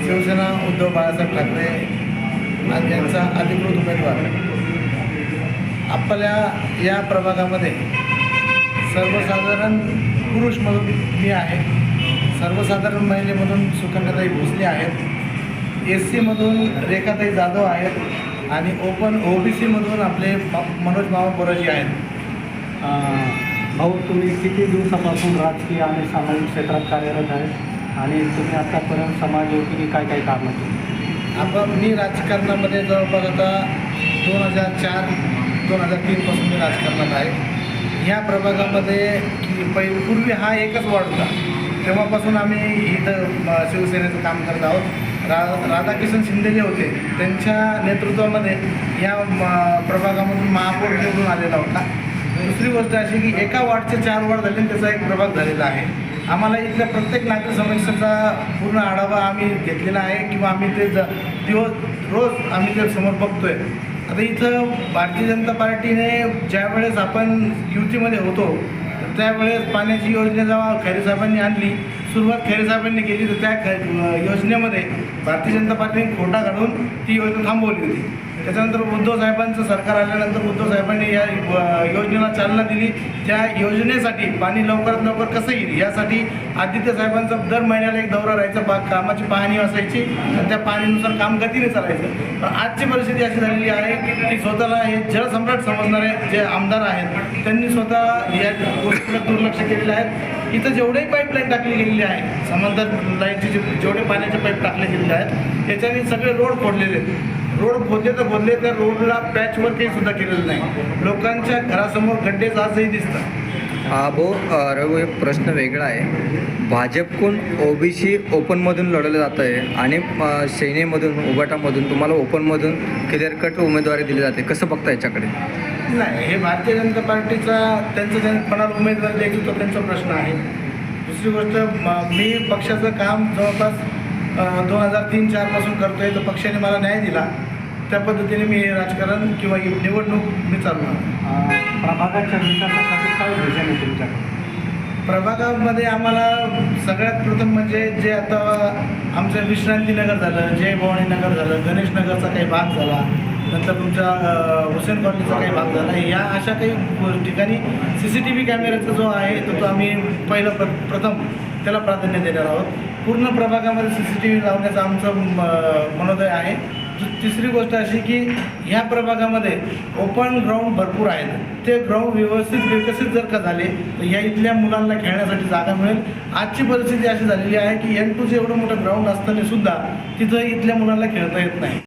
शिवसेना उद्धव बाळासाहेब ठाकरे यांचा अधिकृत उमेदवार आपल्या या प्रभागामध्ये सर्वसाधारण पुरुषमधून मी आहे, सर्वसाधारण महिलेमधून सुकन्याताई भोसले आहेत, SC मधून रेखाताई जाधव आहेत आणि ओपन OBC मधून आपले मनोज मामा बोराजी आहेत. भाऊ, तुम्ही किती दिवसापासून राजकीय आणि सामाजिक क्षेत्रात कार्यरत आहे आणि तुम्ही आतापर्यंत समाजयोगी काय काय कामं केली? मी राजकारणामध्ये जवळपास आता 2004-2003 मी राजकारणात आहे. ह्या प्रभागामध्ये पूर्वी हा एकच वॉर्ड होता, तेव्हापासून आम्ही इथं शिवसेनेचं काम करत आहोत. राधाकिशन शिंदे जे होते त्यांच्या नेतृत्वामध्ये या प्रभागामधून महापौर निवडून आलेला होता. दुसरी गोष्ट अशी की एका वॉर्डचे 4 वॉर्ड झाले आणि त्याचा एक प्रभाग झालेला आहे. आम्हाला इथल्या प्रत्येक नागरिक समस्येचा पूर्ण आढावा आम्ही घेतलेला आहे किंवा आम्ही ते रोज आम्ही ते समोर बघतो आहे. आता इथं भारतीय जनता पार्टीने ज्यावेळेस आपण युतीमध्ये होतो त्यावेळेस पाण्याची योजना जेव्हा खैरे साहेबांनी आणली, सुरुवात खैरे साहेबांनी केली, तर त्या योजनेमध्ये भारतीय जनता पार्टीने खोटा काढून ती योजना थांबवली होती. त्याच्यानंतर उद्धव साहेबांचं सरकार आल्यानंतर उद्धव साहेबांनी या योजनेला चालना दिली. त्या योजनेसाठी पाणी लवकरात लवकर कसं येईल यासाठी आदित्य साहेबांचा दर महिन्याला एक दौरा राहायचा, कामाची पाहणी असायची आणि त्या पाहणीनुसार काम गतीने चालायचं. पण आजची परिस्थिती अशी झालेली आहे की स्वतःला हे जलसम्राट समजणारे जे आमदार आहेत त्यांनी स्वतः या गोष्टीला दुर्लक्ष केलेलं आहे. इथं जेवढेही पाईपलाईन टाकली गेलेली आहे, समांतर लाईनचे जेवढे पाण्याचे पाईप टाकले गेलेले आहेत त्याच्याने सगळे रोड फोडलेले आहेत. रोड खोदले तर खोदले, त्या रोडला पॅचवर्कही सुद्धा केलेलं नाही. लोकांच्या घरासमोर खड्डे आजही दिसतात. भाऊ, एक प्रश्न वेगळा आहे. भाजपकडून OBC ओपनमधून लढवलं जातं आहे आणि सेनेमधून उभाटामधून तुम्हाला ओपनमधून क्लिअर कट उमेदवारी दिली जाते. कसं बघता याच्याकडे? नाही, हे भारतीय जनता पार्टीचा त्यांचं कोणाला उमेदवारी द्यायची तो त्यांचा प्रश्न आहे. दुसरी गोष्ट, मी पक्षाचं काम जवळपास 2003-04 पासून करतो आहे, तर पक्षाने मला न्याय दिला. त्या पद्धतीने मी हे राजकारण किंवा निवडणूक मी चालवणार. प्रभागाच्या विकासासाठी काय विजन आहे तुमच्याकडे? प्रभागामध्ये आम्हाला सगळ्यात प्रथम म्हणजे जे आता आमचं विश्रांतीनगर झालं, जय भवानी नगर झालं, गणेश नगरचा काही भाग झाला, नंतर तुमच्या हुसेन कॉलनीचा काही भाग झाला, या अशा काही ठिकाणी CCTV कॅमेऱ्याचा जो आहे तो आम्ही प्रथम त्याला प्राधान्य देणार आहोत. पूर्ण प्रभागामध्ये CCTV लावण्याचा आमचं मनोदय आहे. तिसरी गोष्ट अशी की ह्या प्रभागामध्ये ओपन ग्राउंड भरपूर आहेत. ते ग्राउंड व्यवस्थित विकसित जर का झाले तर या इथल्या मुलांना खेळण्यासाठी जागा मिळेल. आजची परिस्थिती अशी झालेली आहे की N2 एवढं मोठं ग्राउंड असताना सुद्धा तिथं इथल्या मुलांना खेळता येत नाही.